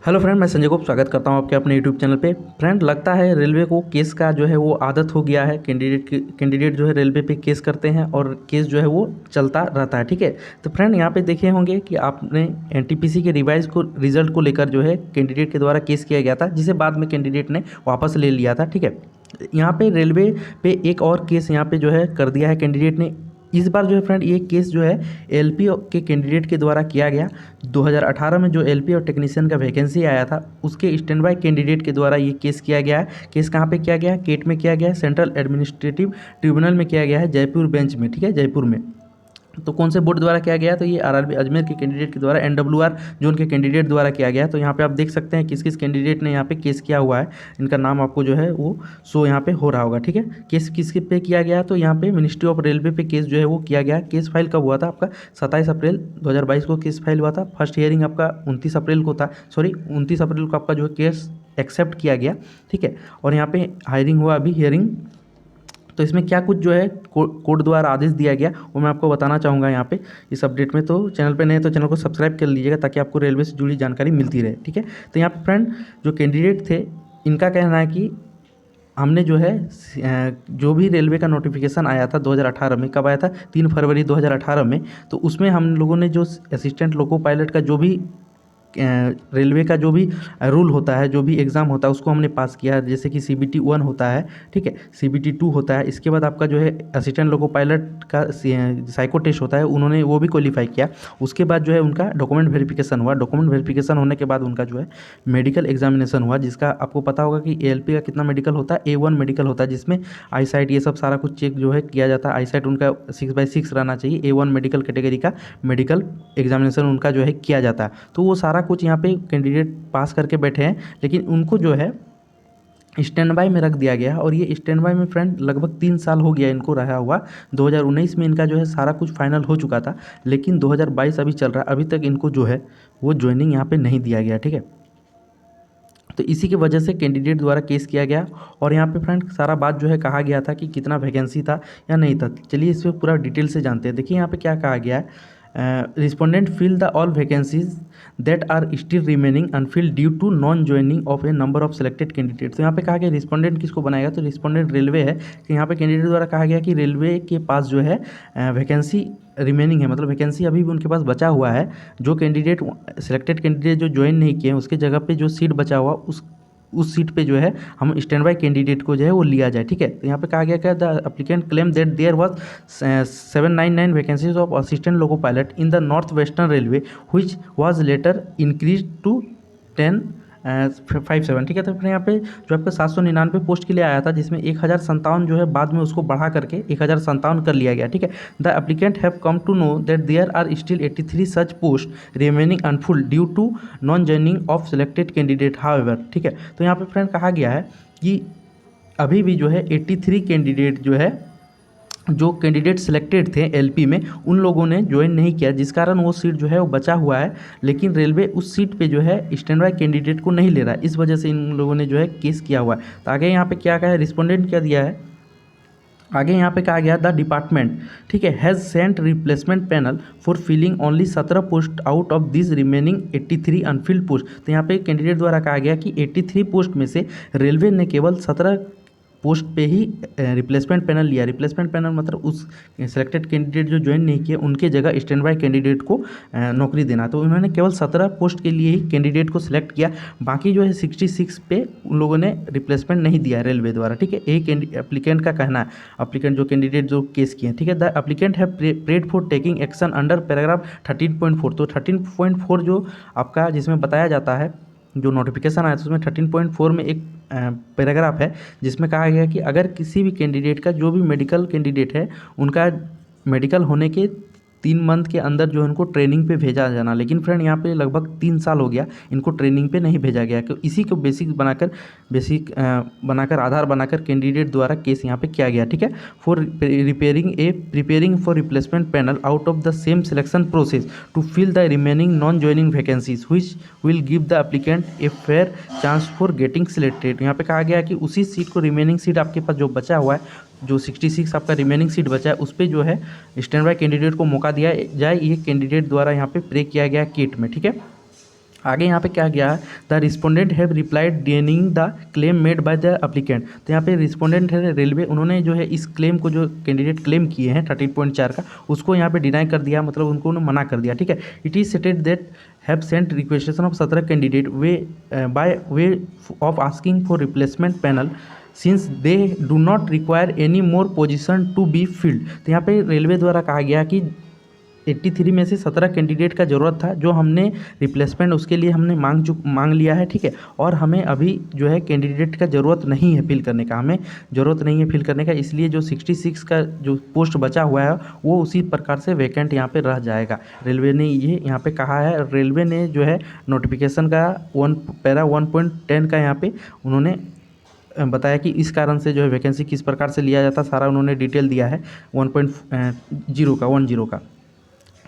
Hello friend, मैं संजय गुप्त स्वागत करता हूं आपके अपने यूट्यूब चैनल पे। फ्रेंड, लगता है रेलवे को केस का जो है वो आदत हो गया है। कैंडिडेट जो है रेलवे पे केस करते हैं और केस जो है वो चलता रहता है। ठीक है, तो फ्रेंड यहाँ पे देखे होंगे कि आपने एनटीपीसी के रिजल्ट को लेकर जो है कैंडिडेट के द्वारा केस किया गया था, जिसे बाद में कैंडिडेट ने वापस ले लिया था। ठीक है, यहाँ पे रेलवे पे एक और केस यहाँ पे जो है कर दिया है कैंडिडेट ने। इस बार जो है फ्रेंड ये केस जो है एलपी के कैंडिडेट के द्वारा किया गया। 2018 में जो एलपी और टेक्नीशियन का वैकेंसी आया था, उसके स्टैंड बाय कैंडिडेट के द्वारा ये केस किया गया है। केस कहाँ पे किया गया है? केट में किया गया है, सेंट्रल एडमिनिस्ट्रेटिव ट्रिब्यूनल में किया गया है, जयपुर बेंच में। ठीक है, जयपुर में। तो कौन से बोर्ड द्वारा किया गया? तो ये आरआरबी अजमेर के कैंडिडेट के द्वारा, एनडब्ल्यूआर जोन के कैंडिडेट द्वारा किया गया। तो यहाँ पे आप देख सकते हैं किस किस कैंडिडेट ने यहाँ पे केस किया हुआ है। इनका नाम आपको जो है वो शो यहाँ पे हो रहा होगा। ठीक है, केस किसके पे किया गया? तो यहाँ पे मिनिस्ट्री ऑफ रेलवे पे केस जो है वो किया गया। केस फाइल कब हुआ था? आपका 27 अप्रैल 2022 को केस फाइल हुआ था। फर्स्ट हियरिंग आपका 29 अप्रैल को था। 29 अप्रैल को आपका जो है केस एक्सेप्ट किया गया। ठीक है, और यहाँ पे हायरिंग हुआ अभी, हियरिंग। तो इसमें क्या कुछ जो है कोर्ट द्वारा आदेश दिया गया वो मैं आपको बताना चाहूँगा यहाँ पे इस अपडेट में। तो चैनल पे नए तो चैनल को सब्सक्राइब कर लीजिएगा ताकि आपको रेलवे से जुड़ी जानकारी मिलती रहे। ठीक है, तो यहाँ पे फ्रेंड जो कैंडिडेट थे, इनका कहना है कि हमने जो है जो भी रेलवे का नोटिफिकेशन आया था 2018 में, कब आया था? 3 फरवरी 2018 में। तो उसमें हम लोगों ने जो असिस्टेंट लोको पायलट का जो भी रेलवे का जो भी रूल होता है, जो भी एग्ज़ाम होता है, उसको हमने पास किया है। जैसे कि CBT 1 होता है, ठीक है, CBT 2 होता है। इसके बाद आपका जो है असिस्टेंट लोको पायलट का साइको टेस्ट होता है, उन्होंने वो भी क्वालिफाई किया। उसके बाद जो है उनका डॉक्यूमेंट वेरिफिकेशन हुआ। डॉक्यूमेंट वेरिफिकेशन होने के बाद उनका जो है मेडिकल एग्जामिनेशन हुआ, जिसका आपको पता होगा कि ALP का कितना मेडिकल होता है? A1 मेडिकल होता है, जिसमें आई साइट ये सब सारा कुछ चेक जो है किया जाता है। आई साइट उनका 6/6 रहना चाहिए। A1 मेडिकल कैटेगरी का मेडिकल एग्जामिनेशन उनका जो है किया जाता है। तो वो सारा कुछ यहाँ पे कैंडिडेट पास करके बैठे हैं, लेकिन उनको जो है स्टैंड बाय में रख दिया गया है। और ये स्टैंड बाय में फ्रेंड लगभग 3 साल हो गया इनको रहा हुआ। 2019 में इनका जो है सारा कुछ फाइनल हो चुका था, लेकिन 2022 अभी चल रहा है, अभी तक इनको जो है वो ज्वाइनिंग यहाँ पे नहीं दिया गया। ठीक है, तो इसी की वजह से कैंडिडेट द्वारा केस किया गया। और यहाँ पे फ्रेंड सारा बात जो है कहा गया था कि कितना वैकेंसी था या नहीं था। चलिए इस पर पूरा डिटेल से जानते हैं। देखिए यहाँ पे क्या कहा गया है। Respondent fill the all vacancies that are still remaining unfilled due to non joining of a number of selected candidate. तो यहाँ पे कहा गया रिस्पोंडेंट किसको बनाएगा? तो रिस्पोंडेंट रेलवे है। कि यहाँ पे कैंडिडेट द्वारा कहा गया कि रेलवे के पास जो है वैकेंसी रिमेनिंग है, मतलब वैकेंसी अभी भी उनके पास बचा हुआ है। जो कैंडिडेट सेलेक्टेड कैंडिडेट जो ज्वाइन नहीं किए हैं, उसके जगह पे जो सीट बचा हुआ उस सीट पे जो है हम स्टैंड बाय कैंडिडेट को जो है वो लिया जाए। ठीक है, तो यहाँ पे कहा गया क्या? The applicant claim that there was 799 vacancies of assistant loco pilot in the north western railway which was later increase to 1057। ठीक है, तो फिर यहाँ पे जो आपका 799 पोस्ट के लिए आया था, जिसमें 1057 जो है बाद में उसको बढ़ा करके 1057 कर लिया गया। ठीक है, the applicant have come to know that there are still 83 such post remaining unfilled due to non joining of selected candidate however. ठीक है, तो यहाँ पे फ्रेंड कहा गया है कि अभी भी जो है 83 कैंडिडेट जो कैंडिडेट सिलेक्टेड थे एलपी में, उन लोगों ने ज्वाइन नहीं किया, जिस कारण वो सीट जो है वो बचा हुआ है। लेकिन रेलवे उस सीट पे जो है स्टैंड बाय कैंडिडेट को नहीं ले रहा है, इस वजह से इन लोगों ने जो है केस किया हुआ है। तो आगे यहाँ पे क्या कहा है, रिस्पोंडेंट क्या दिया है? आगे यहाँ पे कहा गया द डिपार्टमेंट, ठीक है, has sent replacement panel for filling only 17 post out of this remaining 83 unfilled post. तो यहाँ पे कैंडिडेट द्वारा कहा गया कि 83 पोस्ट में से रेलवे ने केवल 17 पोस्ट पे ही रिप्लेसमेंट पैनल लिया। रिप्लेसमेंट पैनल मतलब उस सेलेक्टेड कैंडिडेट जो ज्वाइन नहीं किए उनके जगह स्टैंड बाय कैंडिडेट को नौकरी देना। तो उन्होंने केवल 17 पोस्ट के लिए ही कैंडिडेट को सिलेक्ट किया, बाकी जो है 66 पे उन लोगों ने रिप्लेसमेंट नहीं दिया रेलवे द्वारा। ठीक है, यही एप्लीकेंट का कहना है, एप्लीकेंट जो कैंडिडेट जो केस किए। ठीक है, the applicant have prayed for taking action under paragraph 13.4। तो 13.4 जो आपका जिसमें बताया जाता है, जो नोटिफिकेशन आया था उसमें 13.4 में एक पैराग्राफ है, जिसमें कहा गया कि अगर किसी भी कैंडिडेट का, जो भी मेडिकल कैंडिडेट है, उनका मेडिकल होने के 3 मंथ के अंदर जो है उनको ट्रेनिंग पे भेजा जाना। लेकिन फ्रेंड यहाँ पे लगभग 3 साल हो गया इनको ट्रेनिंग पे नहीं भेजा गया। तो इसी को बेसिक बनाकर आधार बनाकर कैंडिडेट द्वारा केस यहाँ पे किया गया। ठीक है, for preparing for replacement panel out of the same selection process to fill the remaining non joining vacancies which will give the applicant a fair chance for getting selected. यहाँ पे कहा गया कि उसी सीट को, रिमेनिंग सीट आपके पास जो बचा हुआ है, जो 66 आपका रिमेनिंग सीट बचा है, उस पर जो है स्टैंड बाय कैंडिडेट को मौका दिया जाए। ये कैंडिडेट द्वारा यहाँ पे प्रे किया गया किट में। ठीक है, आगे यहाँ पे क्या गया, the respondent have replied denying the claim made by the applicant. तो यहाँ पे रिस्पोंडेंट है रेलवे, उन्होंने जो है इस क्लेम को, जो कैंडिडेट क्लेम किए हैं 13.4 का, उसको यहाँ पे डिनाई कर दिया, मतलब उनको उन्होंने मना कर दिया, ठीक है। It is stated that have sent requisition of 17 candidate way by way of asking for replacement panel since they do not require any more position to be filled. तो यहाँ पे रेलवे द्वारा कहा गया कि 83 में से 17 कैंडिडेट का ज़रूरत था, जो हमने रिप्लेसमेंट उसके लिए हमने मांग लिया है, ठीक है। और हमें अभी जो है कैंडिडेट का ज़रूरत नहीं है फिल करने का, हमें ज़रूरत नहीं है फिल करने का, इसलिए जो 66 का जो पोस्ट बचा हुआ है वो उसी प्रकार से वैकेंट यहाँ पे रह जाएगा। रेलवे ने ये यहाँ पे कहा है, रेलवे ने जो है नोटिफिकेशन का पैरा 1.10 का यहाँ पे उन्होंने बताया कि इस कारण से जो है वैकेंसी किस प्रकार से लिया जाता, सारा उन्होंने डिटेल दिया है 1.0 का,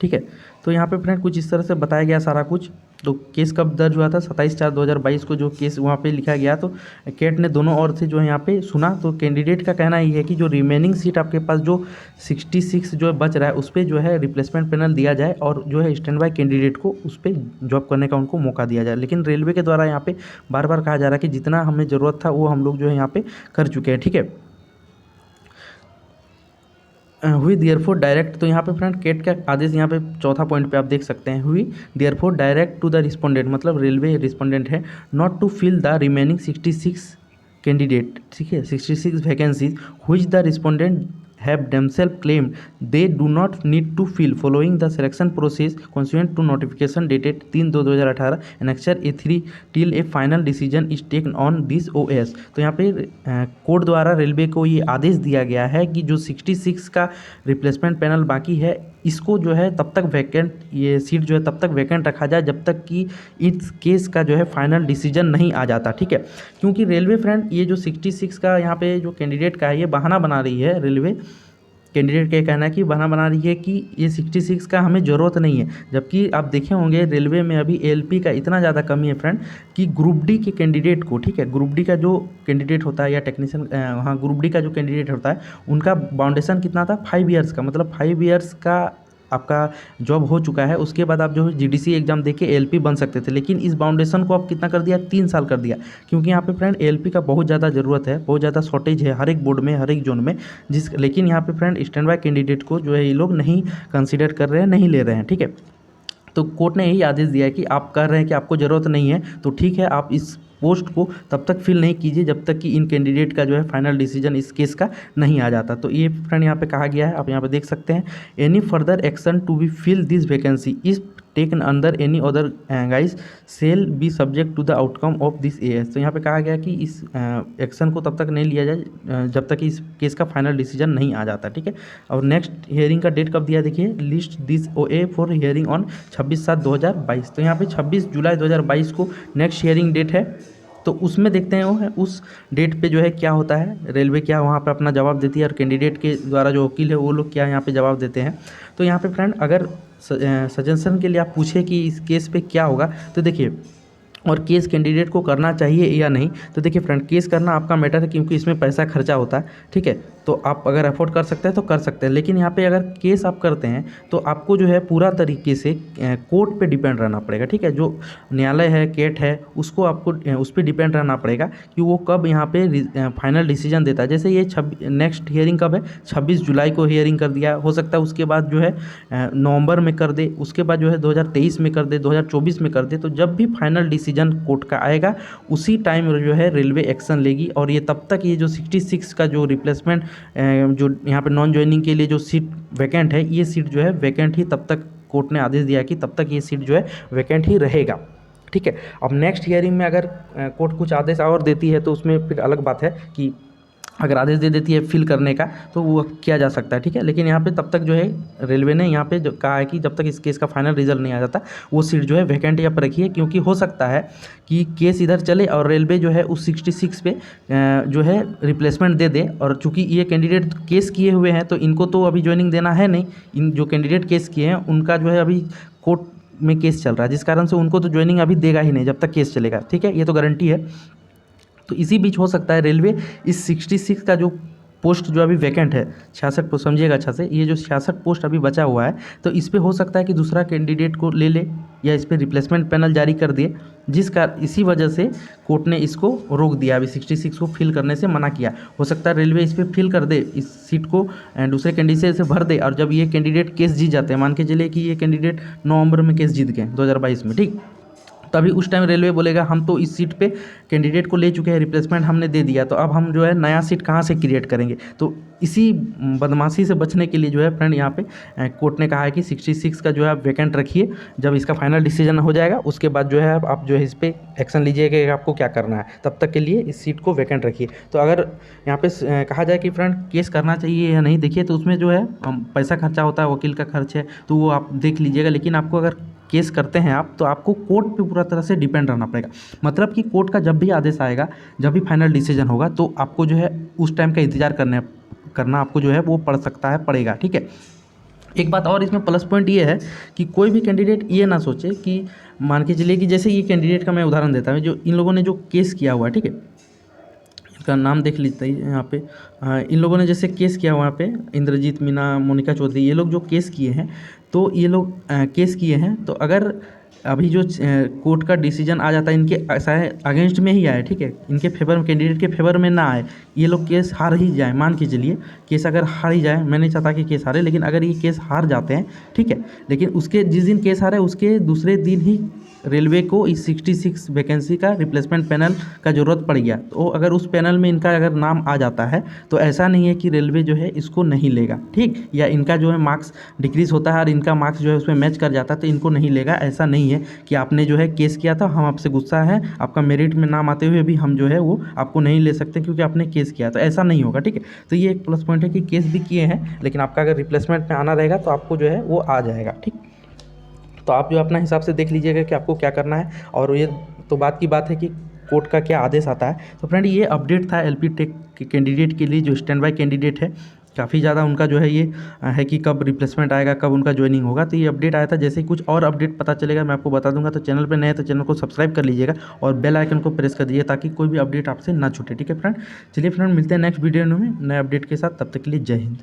ठीक है। तो यहाँ पे फ्रेंड कुछ इस तरह से बताया गया सारा कुछ। तो केस कब दर्ज हुआ था, 27/4/2022 को जो केस वहाँ पे लिखा गया। तो कैट ने दोनों ओर से जो है यहाँ पे सुना। तो कैंडिडेट का कहना ये है कि जो रिमेनिंग सीट आपके पास जो 66 जो बच रहा है उस पर जो है रिप्लेसमेंट पैनल दिया जाए और जो है स्टैंड बाय कैंडिडेट को उस पर जॉब करने का उनको मौका दिया जाए। लेकिन रेलवे के द्वारा यहाँ पे बार बार कहा जा रहा है कि जितना हमें ज़रूरत था वो हम लोग जो है यहाँ पे कर चुके हैं, ठीक है। हुई देयरफॉर डायरेक्ट, तो यहाँ पे फ्रेंड कैट का आदेश यहाँ पे चौथा पॉइंट पे आप देख सकते हैं, हुई therefore direct to the respondent, मतलब रेलवे रिस्पोंडेंट है, not to fill the remaining 66 candidate, ठीक है, 66 vacancies which the respondent have themselves claimed they do not need to fill following the selection process consequent to notification dated 3/2/2018 annexure A3 till a final decision is taken on this OS। तो यहाँ पे court द्वारा railway को ये आदेश दिया गया है कि जो 66 का रिप्लेसमेंट पैनल बाकी है इसको जो है तब तक वैकेंट, ये सीट जो है तब तक वैकेंट रखा जाए जब तक कि इस केस का जो है फाइनल डिसीजन नहीं आ जाता, ठीक है। क्योंकि रेलवे फ्रेंड ये जो 66 का यहाँ पे जो कैंडिडेट का है ये बहाना बना रही है, रेलवे कैंडिडेट का कहना है कि बहाना बना रही है कि ये 66 का हमें ज़रूरत नहीं है। जबकि आप देखे होंगे रेलवे में अभी एलपी का इतना ज़्यादा कमी है फ्रेंड कि ग्रुप डी के कैंडिडेट को, ठीक है, ग्रुप डी का जो कैंडिडेट होता है या टेक्नीशियन, हाँ ग्रुप डी का जो कैंडिडेट होता है उनका बाउंडेशन कितना था, 5 ईयर्स का, मतलब 5 ईयर्स का आपका जॉब हो चुका है, उसके बाद आप जो है जीडीसी एग्जाम देके एलपी बन सकते थे। लेकिन इस बाउंडेशन को आप कितना कर दिया, 3 साल कर दिया, क्योंकि यहाँ पे फ्रेंड एलपी का बहुत ज़्यादा ज़रूरत है, बहुत ज़्यादा शॉर्टेज है हर एक बोर्ड में, हर एक जोन में, लेकिन यहाँ पे फ्रेंड स्टैंड बाय कैंडिडेट को जो है ये लोग नहीं कंसिडर कर रहे हैं, नहीं ले रहे हैं, ठीक है। तो कोर्ट ने यही आदेश दिया है कि आप कह रहे हैं कि आपको ज़रूरत नहीं है तो ठीक है, आप इस पोस्ट को तब तक फिल नहीं कीजिए जब तक कि इन कैंडिडेट का जो है फाइनल डिसीजन इस केस का नहीं आ जाता। तो ये फ्रेंड यहाँ पे कहा गया है, आप यहाँ पे देख सकते हैं, any further action to be fill this vacancy is taken under any other guise shall be subject to the outcome of this AS. तो यहाँ पे कहा गया कि इस एक्शन को तब तक नहीं लिया जाए जब तक इस केस का फाइनल डिसीजन नहीं आ जाता, ठीक है। और नेक्स्ट हियरिंग का डेट कब दिया, देखिए, लिस्ट दिस ओए फॉर हियरिंग ऑन 26/7/2022। तो यहाँ पे 26 जुलाई 2022 को नेक्स्ट हियरिंग डेट है। तो उसमें देखते हैं वो है उस डेट पे जो है क्या होता है, रेलवे क्या वहाँ पे अपना जवाब देती है और कैंडिडेट के द्वारा जो वकील है वो लोग क्या यहाँ पे जवाब देते हैं। तो यहाँ पे फ्रेंड अगर सजेशन के लिए आप पूछे कि इस केस पे क्या होगा, तो देखिए, और केस कैंडिडेट को करना चाहिए या नहीं, तो देखिए फ्रेंड केस करना आपका मैटर है क्योंकि इसमें पैसा खर्चा होता है, ठीक है। तो आप अगर अफोर्ड कर सकते हैं तो कर सकते हैं, लेकिन यहाँ पे अगर केस आप करते हैं तो आपको जो है पूरा तरीके से कोर्ट पे डिपेंड रहना पड़ेगा, ठीक है। जो न्यायालय है, केट है, उसको आपको उस पर डिपेंड रहना पड़ेगा कि वो कब यहाँ पे फाइनल डिसीजन देता है। जैसे ये नेक्स्ट हियरिंग कब है, 26 जुलाई को हियरिंग कर दिया, हो सकता है उसके बाद जो है नवंबर में कर दे, उसके बाद जो है 2023 में कर दे, 2024 में कर दे। तो जब भी फाइनल डिसीजन कोर्ट का आएगा उसी टाइम जो है रेलवे एक्शन लेगी, और ये तब तक ये जो 66 का जो रिप्लेसमेंट जो यहाँ पे नॉन ज्वाइनिंग के लिए जो सीट वैकेंट है, ये सीट जो है वैकेंट ही तब तक कोर्ट ने आदेश दिया कि तब तक ये सीट जो है वैकेंट ही रहेगा, ठीक है। अब नेक्स्ट हियरिंग में अगर कोर्ट कुछ आदेश और देती है तो उसमें फिर अलग बात है कि अगर आदेश दे देती है फिल करने का तो वो किया जा सकता है, ठीक है। लेकिन यहाँ पे तब तक जो है रेलवे ने यहाँ पे जो कहा है कि जब तक इस केस का फाइनल रिजल्ट नहीं आ जाता वो सीट जो है वैकेंट यहाँ पर रखी है, क्योंकि हो सकता है कि केस इधर चले और रेलवे जो है उस 66 पे जो है रिप्लेसमेंट दे दे। और चूँकि ये कैंडिडेट केस किए हुए हैं तो इनको तो अभी ज्वाइनिंग देना है नहीं, इन जो कैंडिडेट केस किए हैं उनका जो है अभी कोर्ट में केस चल रहा है, जिस कारण से उनको तो ज्वाइनिंग अभी देगा ही नहीं जब तक केस चलेगा, ठीक है, ये तो गारंटी है। तो इसी बीच हो सकता है रेलवे इस 66 का जो पोस्ट जो अभी वैकेंट है 66 पोस्ट, समझिएगा अच्छा से, ये जो 66 पोस्ट अभी बचा हुआ है तो इस पे हो सकता है कि दूसरा कैंडिडेट को ले ले या इस पे रिप्लेसमेंट पैनल जारी कर दिए, इसी वजह से कोर्ट ने इसको रोक दिया, अभी 66 को फिल करने से मना किया। हो सकता है रेलवे इस पर फिल कर दे, इस सीट को दूसरे कैंडिडेट से भर दे, और जब ये कैंडिडेट केस जीत जाते हैं, मान के चलिए कि ये कैंडिडेट नवंबर में केस जीत गए 2022 में, ठीक, तभी उस टाइम रेलवे बोलेगा हम तो इस सीट पे कैंडिडेट को ले चुके हैं, रिप्लेसमेंट हमने दे दिया, तो अब हम जो है नया सीट कहाँ से क्रिएट करेंगे। तो इसी बदमाशी से बचने के लिए जो है फ्रेंड यहाँ पे कोर्ट ने कहा है कि 66 का जो है आप वैकेंट रखिए, जब इसका फाइनल डिसीजन हो जाएगा उसके बाद जो है आप जो है इस पर एक्शन लीजिएगा कि आपको क्या करना है, तब तक के लिए इस सीट को वैकेंट रखिए। तो अगर यहाँ पे कहा जाए कि फ्रेंड केस करना चाहिए या नहीं, देखिए तो उसमें जो है पैसा खर्चा होता है, वकील का खर्च है, तो वो आप देख लीजिएगा, लेकिन आपको अगर केस करते हैं आप तो आपको कोर्ट पे पूरा तरह से डिपेंड रहना पड़ेगा। मतलब कि कोर्ट का जब भी आदेश आएगा, जब भी फाइनल डिसीजन होगा, तो आपको जो है उस टाइम का इंतजार करना आपको जो है वो पड़ सकता है, पड़ेगा, ठीक है। एक बात और इसमें प्लस पॉइंट ये है कि कोई भी कैंडिडेट ये ना सोचे कि, मान के चलिए कि जैसे ये कैंडिडेट का मैं उदाहरण देता हूँ, जो इन लोगों ने जो केस किया हुआ है, ठीक है, इनका नाम देख लीजिए यहाँ पे, इन लोगों ने जैसे केस किया हुआ पे, इंद्रजीत मीना, मोनिका चौधरी, ये लोग जो केस किए हैं, तो ये लोग केस किए हैं, तो अगर अभी जो कोर्ट का डिसीजन आ जाता है इनके अगेंस्ट में ही आए, ठीक है, इनके फेवर में, कैंडिडेट के फेवर में ना आए, ये लोग केस हार ही जाए, मान के चलिए केस अगर हार ही जाए, मैं नहीं चाहता कि केस हारे, लेकिन अगर ये केस हार जाते हैं, ठीक है, लेकिन उसके जिस दिन केस हारे उसके दूसरे दिन ही रेलवे को इस 66 वैकेंसी का रिप्लेसमेंट पैनल का ज़रूरत पड़ गया, तो अगर उस पैनल में इनका अगर नाम आ जाता है तो ऐसा नहीं है कि रेलवे जो है इसको नहीं लेगा, ठीक, या इनका जो है मार्क्स डिक्रीज़ होता है और इनका मार्क्स जो है उसमें मैच कर जाता है तो इनको नहीं लेगा। ऐसा नहीं है कि आपने जो है केस किया था, हम आपसे गुस्सा है, आपका मेरिट में नाम आते हुए भी हम जो है वो आपको नहीं ले सकते क्योंकि आपने केस किया, तो ऐसा नहीं होगा, ठीक है। तो ये एक प्लस पॉइंट है कि केस भी किए हैं, लेकिन आपका अगर रिप्लेसमेंट में आना रहेगा तो आपको जो है वो आ जाएगा, ठीक। तो आप जो अपना हिसाब से देख लीजिएगा कि आपको क्या करना है, और ये तो बात की बात है कि कोर्ट का क्या आदेश आता है। तो फ्रेंड ये अपडेट था एलपी टेक के कैंडिडेट के लिए, जो स्टैंड बाय कैंडिडेट है, काफ़ी ज़्यादा उनका जो है ये है कि कब रिप्लेसमेंट आएगा, कब उनका ज्वाइनिंग होगा। तो ये अपडेट आया था, जैसे ही कुछ और अपडेट पता चलेगा मैं आपको बता दूंगा। तो चैनल पे नए हैं तो चैनल को सब्सक्राइब कर लीजिएगा और बेल आइकन को प्रेस कर दीजिए ताकि कोई भी अपडेट आपसे ना छूटे, ठीक है फ्रेंड। चलिए फ्रेंड, मिलते हैं नेक्स्ट वीडियो में नए अपडेट के साथ, तब तक के लिए जय हिंद।